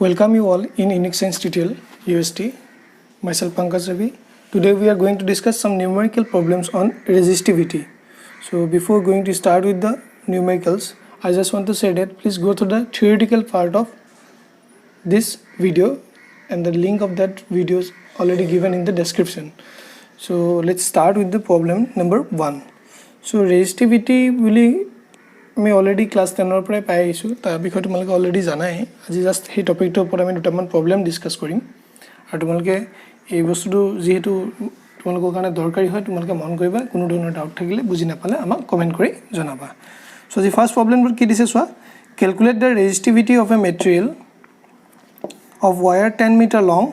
Welcome you all in Unix Science Tutorial UST. Myself Pankaj Ravi. Today we are going to discuss some numerical problems on resistivity. So before going to start with the numericals, I just want to say that please go to the theoretical part of this video, and the link of that video is already given in the description. So let's start with the problem number 1. So resistivity really मैं already class 10 ৰ পৰাই পাই আইছো তাৰ বিষয়ে তোমালোকে already জানাই আজি জাস্ট এই টপিকটোৰ ওপৰত আমি দুটামান প্ৰবলেম ডিসকাস কৰিম আৰু তোমালোকে এই বস্তুটো যেহেতু তোমালোকৰ কাৰণে দৰকাৰী হয় তোমালোকে মন কৰিবা কোনো ধৰণৰ ডাউট থাকিলে বুজি নাপালে আমাক কমেন্ট কৰি জনাবা সো দি ফাৰ্স্ট প্ৰবলেমটো কি দিছে so calculate the resistivity of a material of wire 10 meter long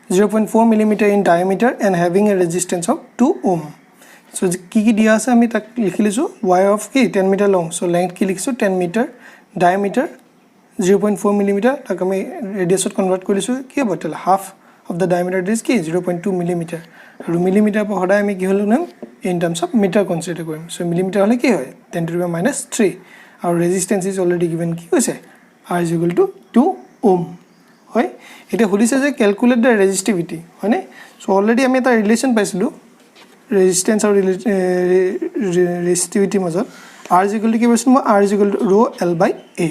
0.4 millimeter in diameter and having a resistance of 2 ohm. So কি দিয়া আছে আমি তাক লিখিলিছো wire of কি 10 meter long, so length কি লিখিছো 10 meter, diameter 0.4 millimeter, তাক আমি radiusত কনভার্ট কৰিছো কি হ'ব তেল half of the diameter is কি 0.2 millimeter আৰু millimeter পৰ হদাই আমি কি হলো নাম in terms of meter consider কৰিম. So millimeter হলে কি হয় 10 to the power -3 আৰু resistance is already given কি হৈছে R is equal to 2 ohm. হয় এটা হলিছে যে ক্যালকুলেট দ্য ৰেজিস্টিভিটি হয়নে সো অলৰেডি আমি এটা ৰিলেশন পাইছিলো resistance और resistivity মাজত R is equal to কি পাইছো R is equal to rho L by A.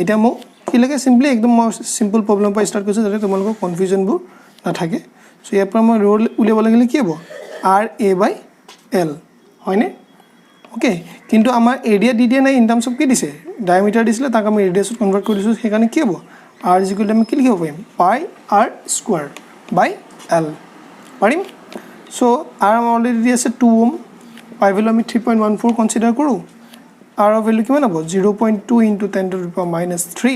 এটা মো কি লাগে সিম্পলি একদম সিম্পল প্ৰবলেম পৰা স্টাৰ্ট কৰিছো যাতে তোমালোকৰ কনফিউজন বু না থাকে সো ইয়াৰ পৰা মই ৰো উলিয়াব লাগিলে কি হ'ব R A by L হয়নে ওকে কিন্তু আমাৰ এৰিয়া দি দিয়া নাই ইন টাৰ্মছ অফ কি দিছে ডায়ামিটাৰ দিছিলে তাক আমি ৰেডিয়াছত কনভাৰ্ট কৰিছো সেইকাৰণে কি হ'ব R is equal to আমি কি লিখিব পাৰিম pi R square by L পাৰিম. So R already is 2 ohm, pi value আমি 3.14 consider কৰো R value কিমান হ'ব 0.2 into 10 to the power -3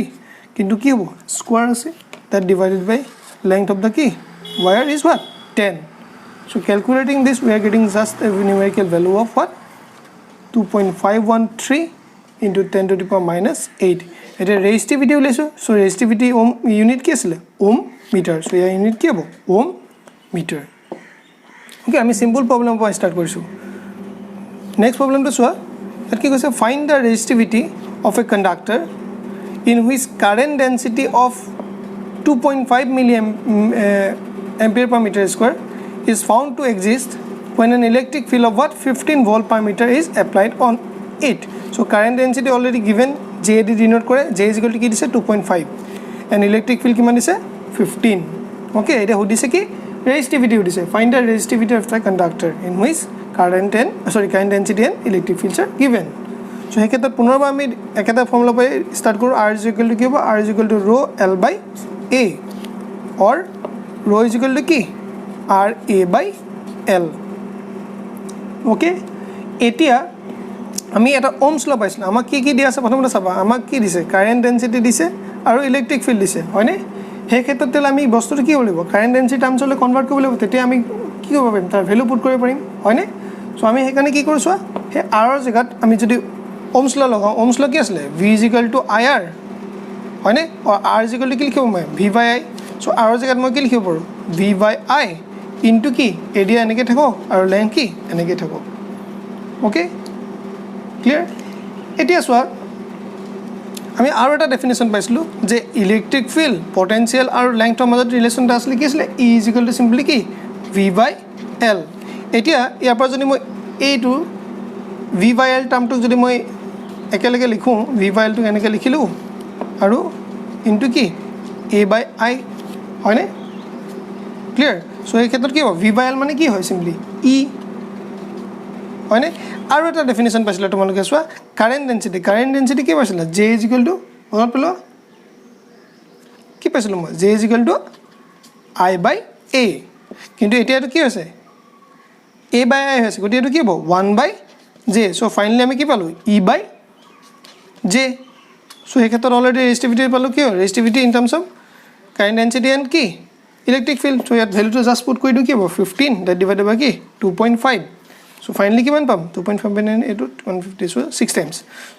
কিন্তু কি হ'ব square আছে that divided by length of the key wire is what 10. So calculating this we are getting just a numerical value of what 2.513 into 10 to the power -8. এটা resistivity উলাইছো so resistivity ohm unit কি আছিল ohm meter, so ইয়াৰ unit কি হ'ব ohm meter. Okay, আমি simple problem পৰা start কৰিছো next problem to সোৱা that কি কৈছে find the resistivity of a conductor in which current density of 2.5 milliampere per meter square is found to exist when an electric field of what 15 volt per meter is applied on it. So current density already given J denote কৰে J is equal to কি দিছে 2.5 and electric field কিমান দিছে 15. Okay, এটা হদিছে কি resistivity দিছে find the resistivity of the conductor in which current density and electric fields are given. So हे ক্ষেত্ৰত পুনৰবাৰ আমি একেটা ফৰ্মুলা পাই স্টাৰ্ট কৰো R is equal to কি হ'ব R is equal to rho L by A or rho is equal to কি R A by L. Okay, এতিয়া আমি এটা ohms ল পাইছিলো আমাক কি কি দিয়া আছে প্ৰথমতে চাবা আমাক কি দিছে কাৰেন্ট ডেন্সিটি দিছে আৰু ইলেক্ট্ৰিক ফিল্ড দিছে হয়নে সেই ক্ষেত্ৰত তেল আমি বস্তুটো কি কৰিব কাৰেন্ট ডেন্সিটি টাৰ্মছলৈ কনভাৰ্ট কৰিব লাগিব তেতিয়া আমি কি কৰিব পাৰিম তাৰ ভ্যালু পুট কৰিব পাৰিম হয়নে সো আমি সেইকাৰণে কি কৰিছো হে R ৰ জায়গাত আমি যদি ohms ল লগাও ohms ল কি আছিল V = IR হয়নে আৰু R = কি লিখিব মই V by I. So R ৰ জায়গাত মই কি লিখিব পাৰো V by I ইনটু কি এৰিয়া এনেকৈ থাকক আৰু লেন্থ কি এনেকৈ থাকক. ওকে ক্লিয়াৰ এতিয়া সোৱা আমি আৰু এটা ডেফিনিশন পাইছিলো যে ইলেক্ট্ৰিক ফিল্ড পটেনশিয়াল আৰু লেংথৰ মাজত ৰিলেশনটা আছিল কি আছিল E = সিম্পলি কি V by L. এতিয়া ইয়াৰ পৰা যদি মই এইটো V by L টাৰ্মটো যদি মই একেলগে লিখো V by L টো এনেকৈ লিখিলো আৰু ইনটু কি A by I হয়নে ক্লিয়াৰ. সো এই ক্ষেত্ৰত কি হ'ব V by L মানে কি হয় সিম্পলি E হয়নে আৰু এটা ডেফিনিশন পাইছিলা তোমালোকে সোৱা কারেন্ট ডেন্সিটি কি পাইছিলা J = মনত পেলো কি পাইছিলো মই J = I by A কিন্তু এতিয়া এটো কি হৈছে A by I হৈছে গতি এটো কি হ'ব 1 by J. সো ফাইনালি আমি কি পালো E by J. সো এই ক্ষেত্ৰত অলৰেডি ৰেজিস্টিভিটি পালো কি resistivity in terms of current density and কি ইলেক্ট্ৰিক ফিল্ড. সো ইয়াত ভ্যালুটো জাস্ট পুট কৰি দিও কি হ'ব 15 that divided by কি 2.5. So finally কিমান পাম 2.5 and 150 so 6 times.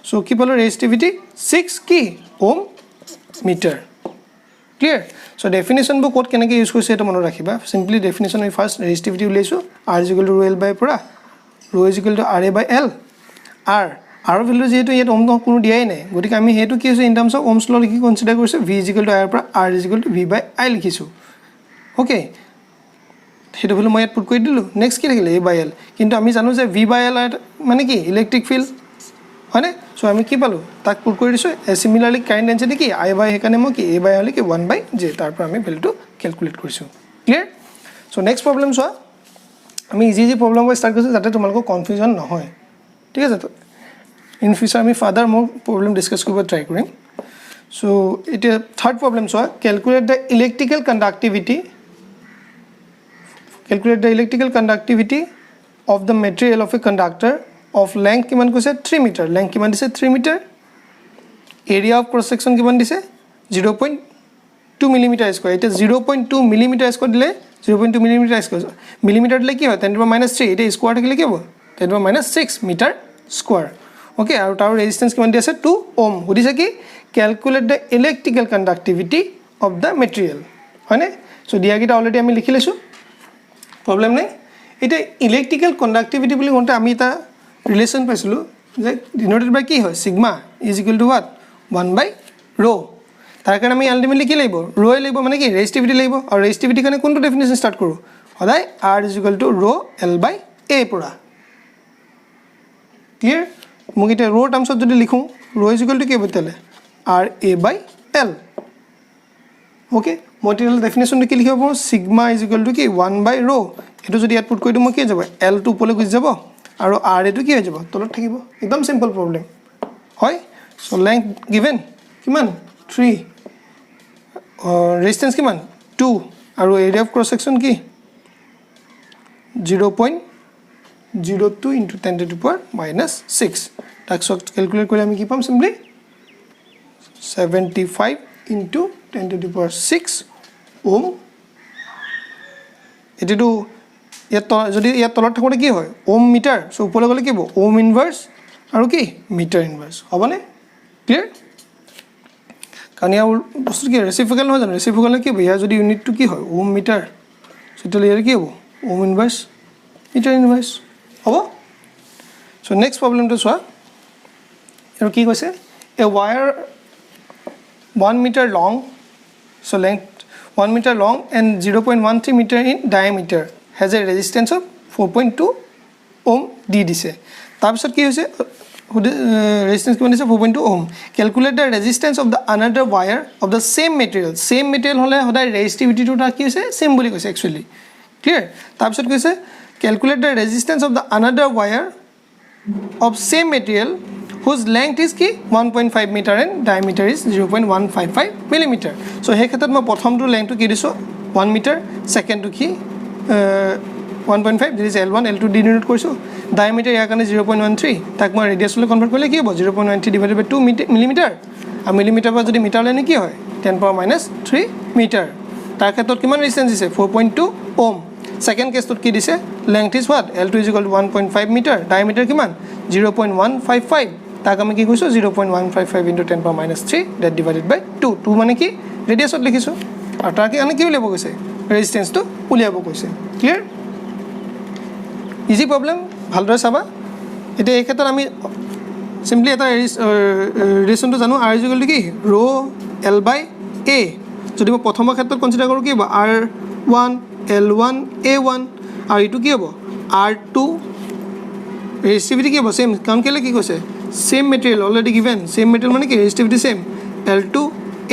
So কি পালো resistivity 6 কি ohm meter. Clear? So definition বু কোড কেনেকৈ ইউজ কৰিছে এটা মনত ৰাখিবা simply definition আমি first resistivity উলিয়াইছো R is equal to rho L by পৰা rho is equal to RA by L. R value যেহেতু ইয়াত ওম কোনো দিয়াই নাই গতিকে আমি হেতু কি হৈছে in terms of Ohm's law লিখি কনসিডার কৰিছো v = r পৰা r = v by i লিখিছো ওকে হেতু ভ্যালু মই ইয়াত পুট কৰি দিলো নেক্সট কি থাকিলে a by l কিন্তু আমি জানো যে v by l মানে কি ইলেক্ট্ৰিক ফিল্ড হয়নে সো আমি কি পালো তাক পুট কৰি দিছো সিমিলারলি কারেন্ট ডেন্সিটি কি i by হেকানে মই কি a by l কি 1 by j তাৰ পৰা আমি ভ্যালুটো ক্যালকুলেট কৰিছো ক্লিয়াৰ সো নেক্সট প্ৰবলেম সোৱা আমি ইজি প্ৰবলেম পৰা স্টাৰ্ট কৰিছো যাতে তোমালোকৰ কনফিউজন নহয় ঠিক আছে তো in future আমি ফাদাৰ মোৰ প্ৰবলেম ডিসকাস কৰিব ট্ৰাই কৰিম সো এটা third problem so calculate the electrical conductivity of the material of a conductor of length কিমান কৈছে 3 মিটাৰ length কিমান দিছে 3 metre area of cross section কিমান দিছে 0.2 মিলিমিটাৰ স্কয়াৰ এটা 0.2 মিলিমিটাৰ স্কয়াৰ দিলে 0.2 মিলিমিটাৰ স্কয়াৰ মিলিমিটাৰ দিলে কি হয় 10⁻³ এটা স্কয়াৰ থাকিলে কি হ'ব 10⁻6 মিটাৰ স্কয়াৰ ওকে আৰু তাৰ ৰেজিস্ট্যান্স কিমান দি আছে 2 ওম বুজিছে কি calculate the electrical conductivity of the material হয়নে সো দিয়া কিটা অলৰেডি আমি লিখি লৈছো প্ৰবলেম নাই এটা ইলেক্ট্ৰিক্যাল কন্ডাক্টিভিটি বুলি কোনটা আমি এটা ৰিলেশন পাইছিলো যে ডিনোটেড বাই কি হয় sigma is equal to what 1 by rho তাৰ কাৰণে আমি আলটিমেটলি কি লাগিব rho লাগিব মানে কি ৰেজিস্টিভিটি লাগিব আৰু ৰেজিস্টিভিটি কাৰণে কোনটো ডেফিনিশন স্টাৰ্ট কৰো সদায় r is equal to rho l by a পৰা ক্লিয়াৰ মোক এটা rho টাৰ্মছত যদি লিখো rho ইজ ইকুয়াল টু কি হ'ব তেলে r a by l okay material definition কি লিখিব সিগমা ইজ ইকুয়াল টু কি 1 বাই rho এটো যদি ইয়াত পুট কৰি দিও মই কি যাব l টু উপলে গুছি যাব আৰু r এটো কি হৈ যাব তলত থাকিব একদম সিম্পল প্ৰবলেম হয় সো লেংথ গিভেন কিমান 3 ৰেজিস্ট্যান্স কিমান 2 আৰু এৰিয়া অফ ক্ৰস সেকশন কি 0.02 into 10 to the power minus 6 তাক ক্যালকুলেট কৰি আমি কি পাম simply 75 into 10 to the power 6 ohm এটিটো ইয়াত যদি ইয়াত তলত থাকোতে কি হয় ওম মিটাৰ সো উপলে গলে কি হ'ব ওম ইনভাৰ্স আৰু কি মিটাৰ ইনভাৰ্স হবনে ক্লিয়াৰ কাৰণ ইয়াৰ বস্তু কি ৰেসিপ্ৰোকেল নহয় জানো ৰেসিপ্ৰোকেল কি হ'ব ইয়াৰ যদি ইউনিটটো কি হয় ওম মিটাৰ সেটা ইয়াৰ কি হ'ব ওম ইনভাৰ্স মিটাৰ ইনভাৰ্স হ'ব সো নেক্সট প্ৰবলেমটো চোৱা আৰু কি কৈছে এ where 1 meter long so length 1 meter long and 0.13 meter in diameter has a resistance of 4.2 ohm d দিছে তাৰ পিছত কি হৈছে resistance কিমান দিছে 4.2 ohm calculate the resistance of the another wire of the same material হলে হদাই resistivity টো কি হৈছে same বুলি কৈছে actually clear তাৰ পিছত কৈছে calculate the resistance of the another wire of same material whose length is ki 1.5 meter and diameter is 0.155 millimeter so he khetat ma prothom to length to ki diso 1 meter second to ki 1.5 this is l1 l2 denote koriso diameter ya kane 0.13 tak ma radius le convert korle ki hobo 0.13 divided by 2 millimeter a millimeter pa jodi meter le ne ki hoy 10 power minus 3 meter tar khetot kiman resistance dise 4.2 ohm second case tot ki dise length is what l2 is equal to 1.5 meter diameter kiman 0.155 তাক আমি কি কৈছো 0.155 into 10 power minus 3 that divided by 2 2 মানে কি ৰেডিয়াসত লিখিছো আৰু তাকে আমি কি উলিয়াব কৈছে ৰেজিস্ট্যান্স টো উলিয়াব কৈছে ক্লিয়াৰ ইজি প্ৰবলেম ভালদৰে চাবা এটা এই ক্ষেত্ৰত আমি সিম্পলি এটা ৰিলেশনটো জানো r is equal to কি rho l by a যদি মই প্ৰথমৰ ক্ষেত্ৰত কনসিডাৰ কৰো কি হ'ব r1 l1 a1 আৰু ইটো কি হ'ব r2 resistivity কি হ'ব সেম কাম কেলে কি কৈছে same material already given same material মানে কি resistivity same l2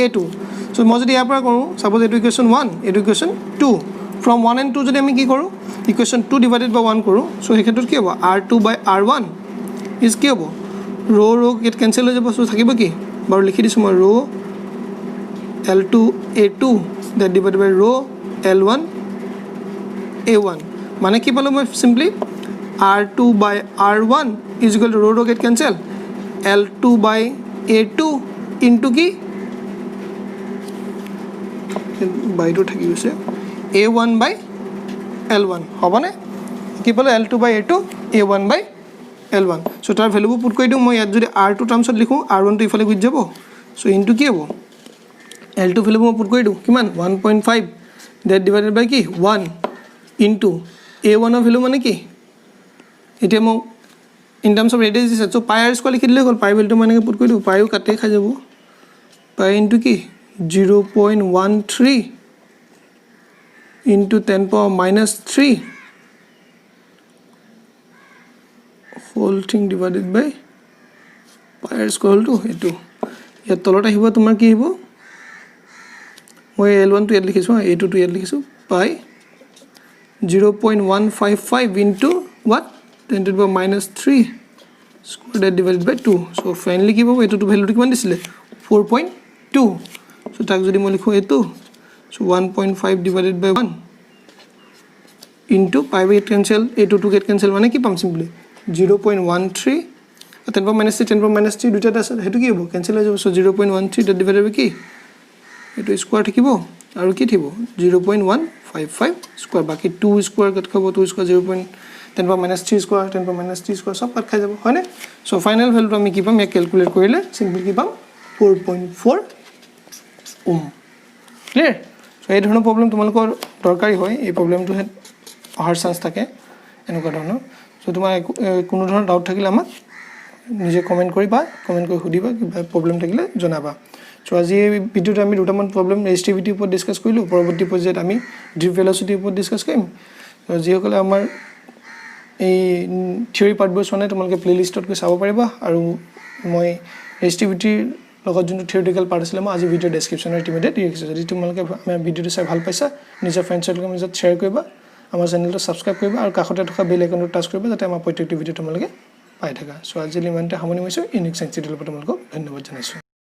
a2 so মই যদি ইয়াৰ পৰা কৰো suppose এটো ইকুৱেশ্যন 1 এটো ইকুৱেশ্যন 2 from 1 and 2 যদি আমি কি কৰো ইকুৱেশ্যন 2 divided by 1 কৰো so এই ক্ষেত্ৰত কি হ'ব r2 by r1 is কি হ'ব rho get cancel হৈ যাব so থাকিব কি বাৰু লিখি দিছো মই rho l2 a2 that divided by rho l1 a1 মানে কি পালো মই simply r2 by r1 is equal to rho get cancel l2 by a2 into ki by 2 thaki gise a1 by l1 hobone ki pole l2 by a2 a1 by l1 so tar value put koi diu moi yat jodi r2 terms ot likhu r1 to ifale guj jabo so into ki hobo l2 value moi put koi diu kiman 1.5 that divided by ki 1 into a1 of value mane ki এটা মই in terms of radius দিছে চ' পাই R square লিখি দিলে হ'ল পাই ভেলুটো মানে put কৰি দিওঁ পাইও কাটে খাই যাব পাই ইনটু কি 0.13 into 10 power minus 3 whole thing divided by pi r square to এটো ইয়াত তলত আহিব তোমাৰ কি আহিব মই L1 টো ইয়াত লিখিছো A2 টো ইয়াত লিখিছো পাই 0.155 into what 10 to the power minus 3 square that divided by 2 so finally কি পাবো এটো ভ্যালুটো কিমান দিছিলে 4.2 so তাক যদি মই লিখো এটো so 1.5 divided by 1 into pi by cancel A2 to get cancel মানে কি পাম simply 0.13 10 power minus 3 10 power minus 3 দুটা আছে হেতু কি হ'ব cancel হৈ যাব so 0.13 that divided by কি এটো স্কয়াৰ থাকিব আৰু কি থাকিব 0.155 স্কয়াৰ বাকি 2 স্কয়াৰ কাট খাব 2 square 0.10 power minus 3 square 10 power minus 3 square সব কাট খাই যাব হয়নে সো ফাইনাল ভ্যালুটো আমি কি পাম এক ক্যালকুলেট কৰিলে সিম্পল কি পাম 4.4 ওম ক্লিয়াৰ সো এই ধৰণৰ প্ৰবলেম তোমালোকৰ দৰকাৰী হয় এই প্ৰবলেমটো অহাৰ চান্স থাকে এনেকুৱা ধৰণৰ সো তোমাৰ কোনো ধৰণৰ ডাউট থাকিলে আমাক নিজে কমেন্ট কৰিবা কমেন্ট কৰি সুধিবা কিবা প্ৰবলেম থাকিলে জনাবা সো আজি এই ভিডিওটো আমি দুটামান প্ৰবলেম ৰেজিস্টিভিটি ওপৰত ডিসকাস কৰিলো পৰৱৰ্তী পৰ্যায়ত আমি ড্ৰিপ ভেলোচিটি ওপৰত ডিসকাস কৰিম যিসকলে আমাৰ এই থিওৰি পাৰ্টবোৰ চোৱা নাই তোমালোকে প্লেলিষ্টত গৈ চাব পাৰিবা আৰু মই ৰেজিস্টিভিটিৰ লগত যোনটো থিওৰিটিকেল পাৰ্ট আছিল মই আজি ভিডিও ডেসক্ৰিপচনৰ ইটিমেটে দি ৰাখিছো যদি তোমালোকে আমাৰ ভিডিওটো চাই ভাল পাইছা নিজৰ ফ্ৰেণ্ডছৰ লগত মাজত শ্বেয়াৰ কৰিবা আমাৰ চেনেলটো সাবস্ক্ৰাইব কৰিবা আৰু কাষতে থকা বেল আইকনটো টাচ কৰিবা যাতে আমাৰ প্ৰত্যেকটো ভিডিও তোমালোকে পাই থাকা সো আজি লিমানতে সামৰণি মাৰিছো ইউনিক সায়েন্স চেনেলৰ পৰা তোমালোকক ধন্যবাদ জনাইছো